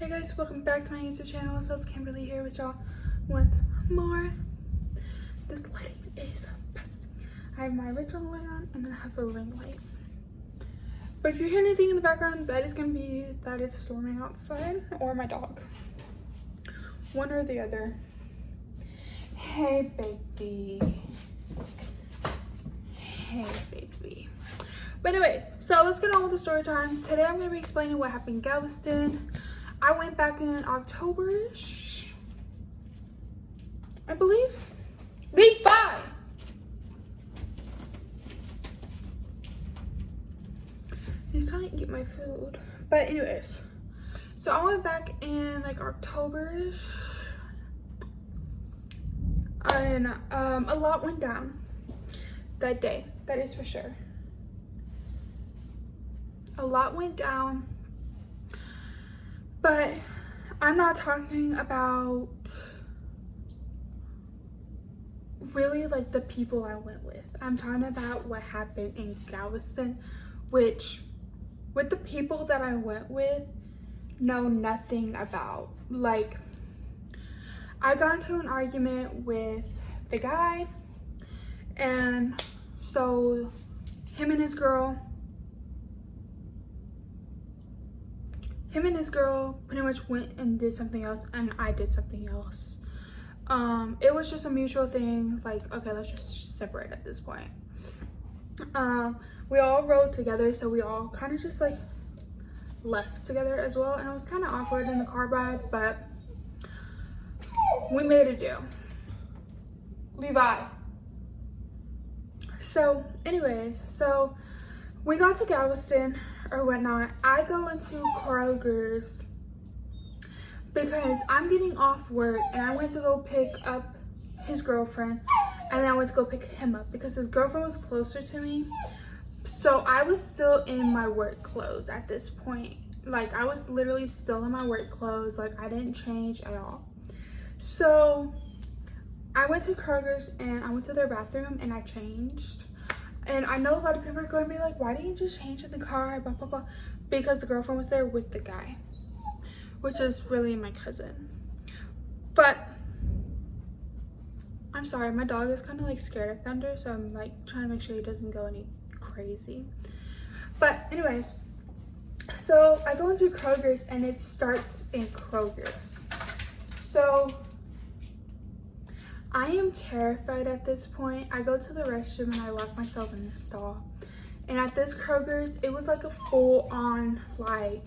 Hey guys, welcome back to my YouTube channel. So it's Kimberly here with y'all once more. This lighting is best. I have my original light on and then I have a ring light. But if you hear anything in the background, that is gonna be that it's storming outside or my dog. One or the other. Hey baby. Hey baby. But anyways, so let's get on with the story time. Today I'm gonna be explaining what happened in Galveston. I went back in October-ish, I believe. Week 5. He's trying to get my food. But anyways, so I went back in like October-ish. And a lot went down that day, that is for sure. A lot went down. But I'm not talking about really like the people I went with. I'm talking about what happened in Galveston, which with the people that I went with, know nothing about. Like, I got into an argument with the guy, and so him and his girl pretty much went and did something else, and I did something else. It was just a mutual thing, like, okay, let's just separate at this point. We all rode together, so we all kind of just like left together as well, and it was kind of awkward in the car ride, but we made it do. Levi. So anyways, so we got to Galveston or whatnot. I go into Kroger's because I'm getting off work and I went to go pick up his girlfriend, and then I went to go pick him up because his girlfriend was closer to me. So I was still in my work clothes at this point. Like, I was literally still in my work clothes. Like, I didn't change at all. So I went to Kroger's and I went to their bathroom and I changed. And I know a lot of people are going to be like, why didn't you just change in the car, blah, blah, blah. Because the girlfriend was there with the guy, which is really my cousin. But I'm sorry, my dog is kind of like scared of thunder, so I'm like trying to make sure he doesn't go any crazy. But anyways, so I go into Kroger's and it starts in Kroger's. So I am terrified at this point. I go to the restroom and I lock myself in the stall. And at this Kroger's, it was like a full-on like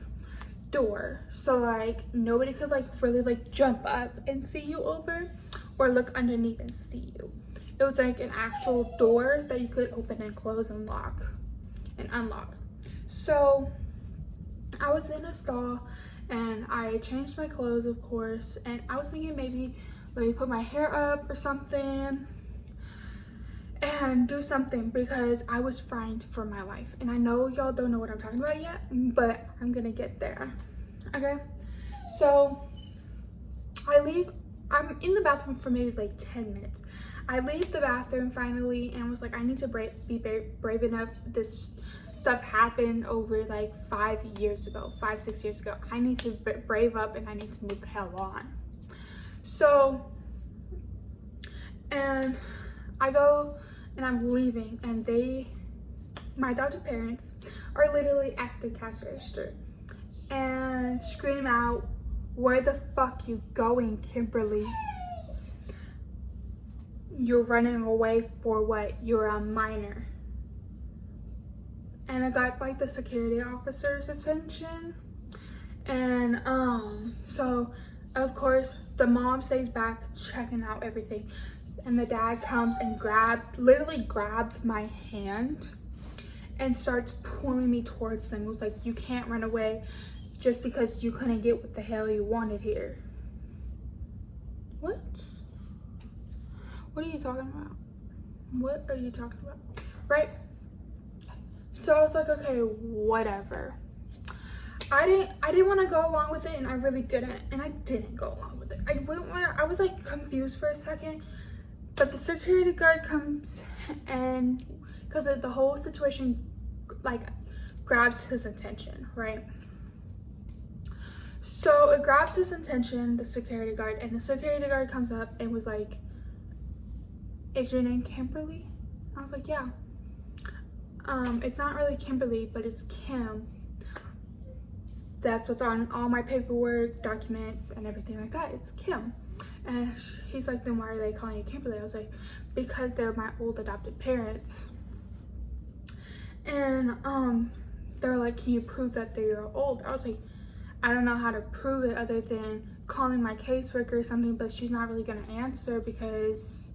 door. So like nobody could like really like jump up and see you over or look underneath and see you. It was like an actual door that you could open and close and lock and unlock. So I was in a stall and I changed my clothes, of course, and I was thinking maybe let me put my hair up or something and do something because I was frightened for my life. And I know y'all don't know what I'm talking about yet, but I'm gonna get there. Okay, so I leave. I'm in the bathroom for maybe like 10 minutes. I leave the bathroom finally and was like, I need to be brave enough. This stuff happened over like 5, 6 years ago. I need to brave up and I need to move the hell on. So, and I go and I'm leaving, and my adopted parents are literally at the cash register and scream out, where the fuck you going, Kimberly? You're running away for what? You're a minor. And I got like the security officer's attention, and so of course the mom stays back checking out everything, and the dad comes and literally grabs my hand and starts pulling me towards them. It was like, you can't run away just because you couldn't get what the hell you wanted here. What are you talking about? What are you talking about? Right? So I was like, okay, whatever. I didn't want to go along with it, and I really didn't. And I didn't go along with it. I was like confused for a second, but the security guard comes, and because of the whole situation, like grabs his attention, right? So it grabs his attention, the security guard, and the security guard comes up and was like, "Is your name Kimberly?" I was like, "Yeah." It's not really Kimberly, but it's Kim. That's what's on all my paperwork, documents, and everything like that. It's Kim. And he's like, "Then why are they calling you Kimberly?" I was like, "Because they're my old adopted parents." And they were like, "Can you prove that they're old?" I was like, "I don't know how to prove it other than calling my caseworker or something, but she's not really gonna answer because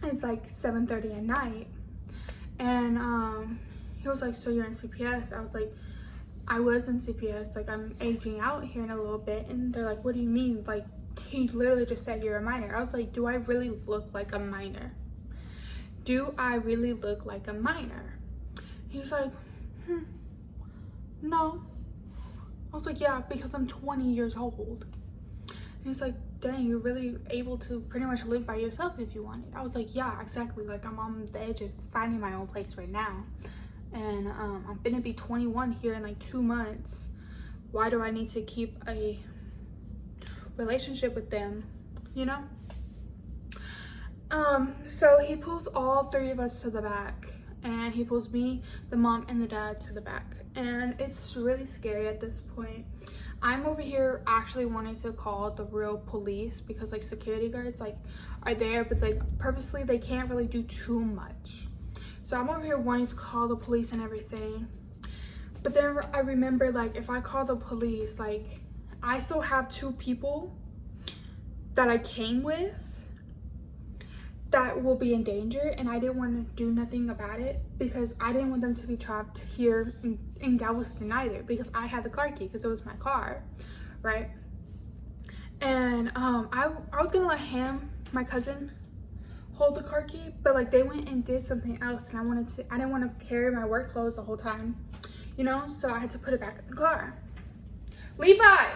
it's like 7:30 at night." And he was like, "So you're in CPS?" I was like, "I was in CPS, like I'm aging out here in a little bit." And they're like, "What do you mean? Like, he literally just said you're a minor." I was like, "Do I really look like a minor? Do I really look like a minor?" He's like, "No." I was like, "Yeah, because I'm 20 years old." And he's like, "Dang, you're really able to pretty much live by yourself if you wanted." I was like, "Yeah, exactly. Like, I'm on the edge of finding my own place right now. And I'm gonna be 21 here in like 2 months. Why do I need to keep a relationship with them, you know?" So he pulls all 3 of us to the back, and he pulls me, the mom, and the dad to the back. And it's really scary at this point. I'm over here actually wanting to call the real police because like security guards like are there, but like purposely they can't really do too much. So I'm over here wanting to call the police and everything. But then I remember, like, if I call the police, like, I still have 2 people that I came with that will be in danger, and I didn't want to do nothing about it because I didn't want them to be trapped here in Galveston either, because I had the car key because it was my car, right? And I was gonna let my cousin, hold the car key, but like they went and did something else, and I didn't want to carry my work clothes the whole time, you know, so I had to put it back in the car. Levi!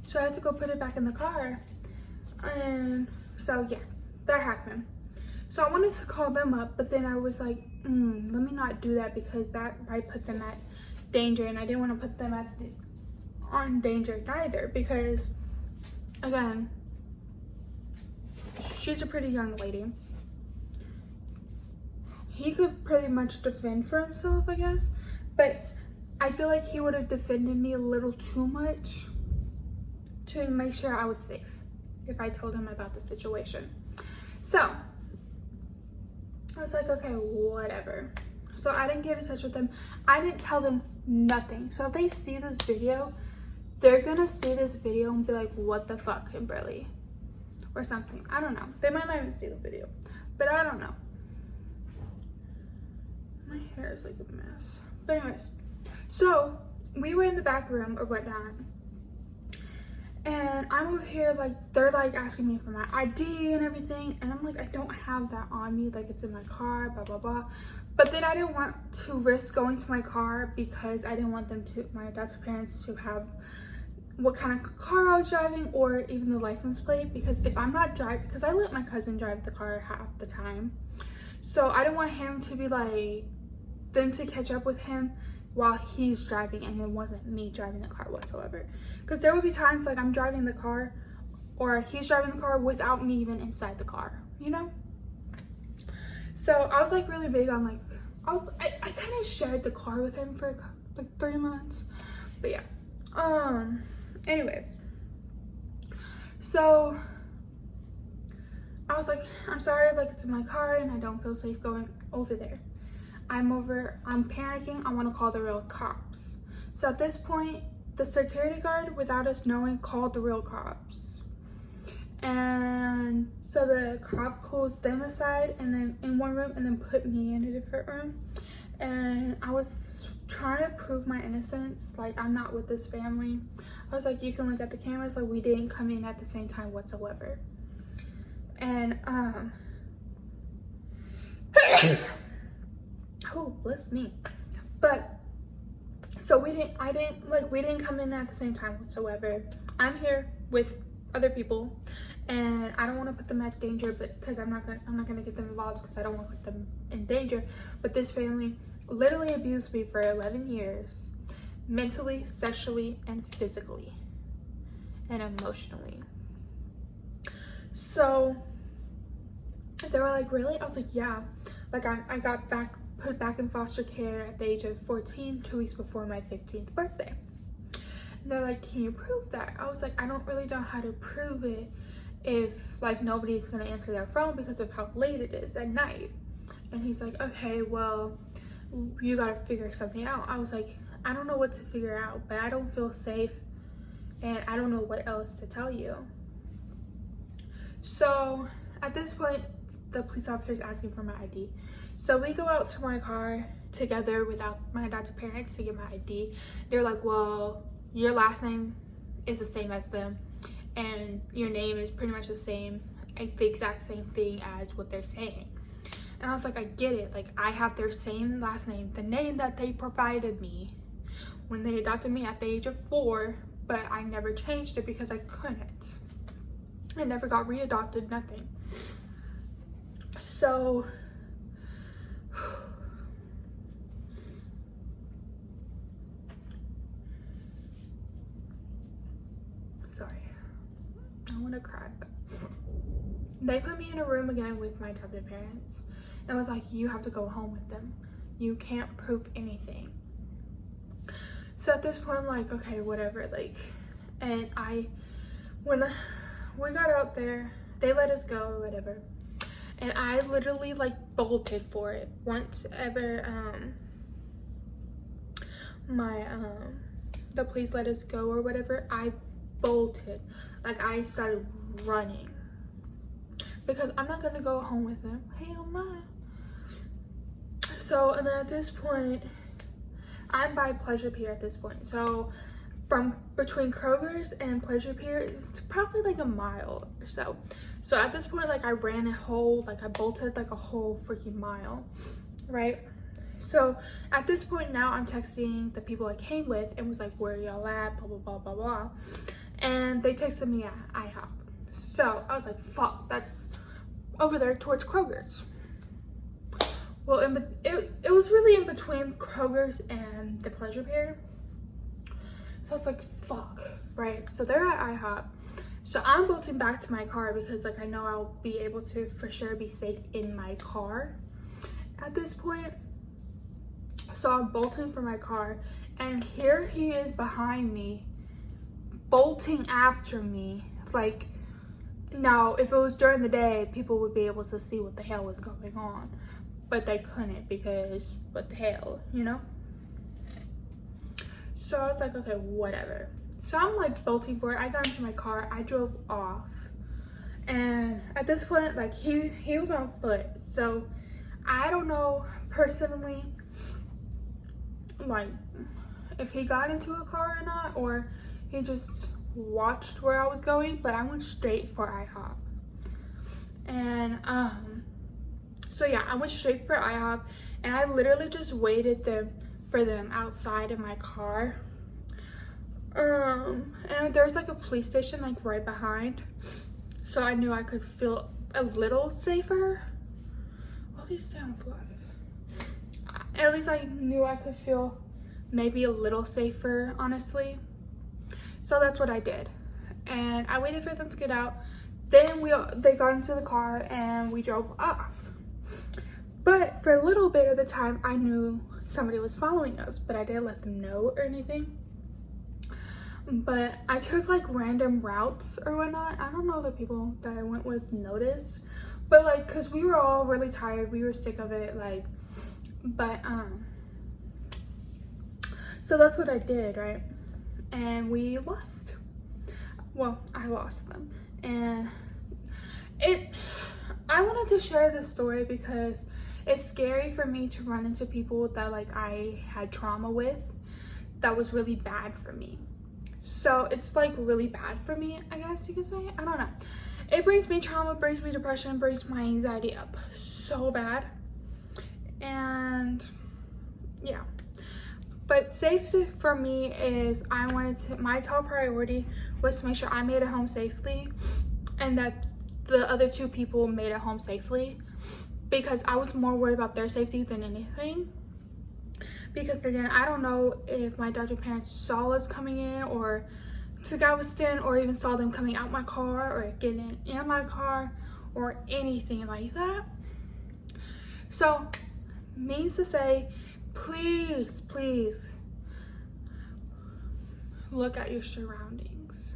So I had to go put it back in the car, and so yeah, that happened. So I wanted to call them up, but then I was like, let me not do that because that might put them at danger, and I didn't want to put them on danger either because, again, she's a pretty young lady. He could pretty much defend for himself, I guess, but I feel like he would have defended me a little too much to make sure I was safe if I told him about the situation. So I was like, okay, whatever. So I didn't get in touch with them. I didn't tell them nothing. So if they see this video, they're gonna see this video and be like, "What the fuck, Kimberly?" Or something. I don't know. They might not even see the video, but I don't know. My hair is like a mess. But anyways, so we were in the back room or whatnot, and I'm over here like they're like asking me for my ID and everything, and I'm like, I don't have that on me, like it's in my car, blah blah blah. But then I didn't want to risk going to my car because I didn't want them to, my adopted parents, to have what kind of car I was driving or even the license plate, because if I'm not driving, because I let my cousin drive the car half the time, so I didn't want him to be like, them to catch up with him while he's driving and it wasn't me driving the car whatsoever. Because there would be times like I'm driving the car or he's driving the car without me even inside the car, you know? So I was like really big on like, I kind of shared the car with him for like 3 months, but yeah. Anyways, so I was like, I'm sorry, like it's in my car and I don't feel safe going over there. I'm panicking, I want to call the real cops. So at this point, the security guard, without us knowing, called the real cops. And so the cop pulls them aside and then in one room and then put me in a different room. And I was trying to prove my innocence, like I'm not with this family. I was like, you can look at the cameras, like we didn't come in at the same time whatsoever. And oh, bless me. But so we didn't come in at the same time whatsoever. I'm here with other people and I don't want to put them at danger, but because I'm not gonna get them involved because I don't want to put them in danger. But this family literally abused me for 11 years. mentally, sexually, and physically, and emotionally. So they were like, really? I was like, yeah. Like I got put back in foster care at the age of 14, 2 weeks before my 15th birthday. And they're like, can you prove that? I was like, I don't really know how to prove it if like nobody's gonna answer their phone because of how late it is at night. And he's like, okay, well, you gotta figure something out. I was like, I don't know what to figure out, but I don't feel safe and I don't know what else to tell you. So at this point, the police officer is asking for my ID. So we go out to my car together without my adopted parents to get my ID. They're like, well, your last name is the same as them and your name is pretty much the same, like the exact same thing as what they're saying. And I was like, I get it. Like, I have their same last name, the name that they provided me when they adopted me at the age of 4, but I never changed it because I couldn't. I never got readopted, nothing. So sorry, I want to cry. They put me in a room again with my adopted parents and was like, you have to go home with them. You can't prove anything. So at this point, I'm like, okay, whatever. Like, and when we got out there, they let us go or whatever. And I literally like bolted for it. Once ever the police let us go or whatever, I bolted. Like, I started running because I'm not gonna go home with them. Hell no. So, and then at this point, I'm by Pleasure Pier at this point. So from between Kroger's and Pleasure Pier, it's probably like a mile or so. So at this point, like, I ran a whole, like, I bolted like a whole freaking mile, right? So at this point now, I'm texting the people I came with and was like, where y'all at, blah, blah, blah, blah, blah. And they texted me at IHOP. So I was like, fuck, that's over there towards Kroger's. Well, it was really in between Kroger's and the Pleasure Pier. So I was like, fuck, right? So they're at IHOP. So I'm bolting back to my car because, like, I know I'll be able to for sure be safe in my car at this point. So I'm bolting for my car, and here he is behind me, bolting after me. Like, now, if it was during the day, people would be able to see what the hell was going on. But they couldn't because what the hell, you know? So I was like, okay, whatever. So I'm like bolting for it. I got into my car, I drove off. And at this point, like, he was on foot. So I don't know personally, like, if he got into a car or not, or he just watched where I was going, but I went straight for IHOP. And so yeah, I went straight for IHOP, and I literally just waited for them outside of my car. And there's like a police station like right behind, so I knew I could feel a little safer. All these sound flies. At least I knew I could feel maybe a little safer, honestly. So that's what I did, and I waited for them to get out. Then they got into the car and we drove off. But for a little bit of the time, I knew somebody was following us, but I didn't let them know or anything. But I took like random routes or whatnot. I don't know if the people that I went with noticed, but like, cause we were all really tired, we were sick of it, like, but so that's what I did, right? And we lost. Well, I lost them, and I wanted to share this story because it's scary for me to run into people that like I had trauma with that was really bad for me. So it's like really bad for me, I guess you could say. I don't know. It brings me trauma, brings me depression, brings my anxiety up so bad. And yeah. But safety for me is my top priority was to make sure I made it home safely and that the other 2 people made it home safely, because I was more worried about their safety than anything. because again, I don't know if my adoptive parents saw us coming in or took Galveston or even saw them coming out my car or getting in my car or anything like that. So, means to say, please, please look at your surroundings.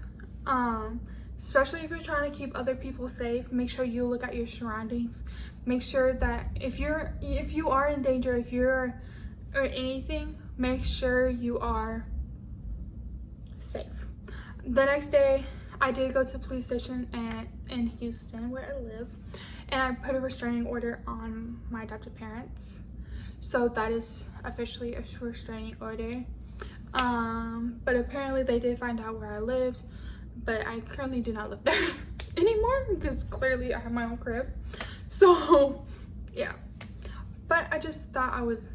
Especially if you're trying to keep other people safe, make sure you look at your surroundings. Make sure that if you are in danger, or anything, make sure you are safe. The next day, I did go to the police station in Houston, where I live, and I put a restraining order on my adoptive parents. So that is officially a restraining order. But apparently they did find out where I lived, but I currently do not live there anymore because clearly I have my own crib. So yeah, but I just thought I would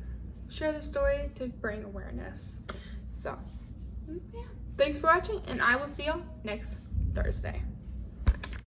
share the story to bring awareness. So yeah, thanks for watching, and I will see you next Thursday.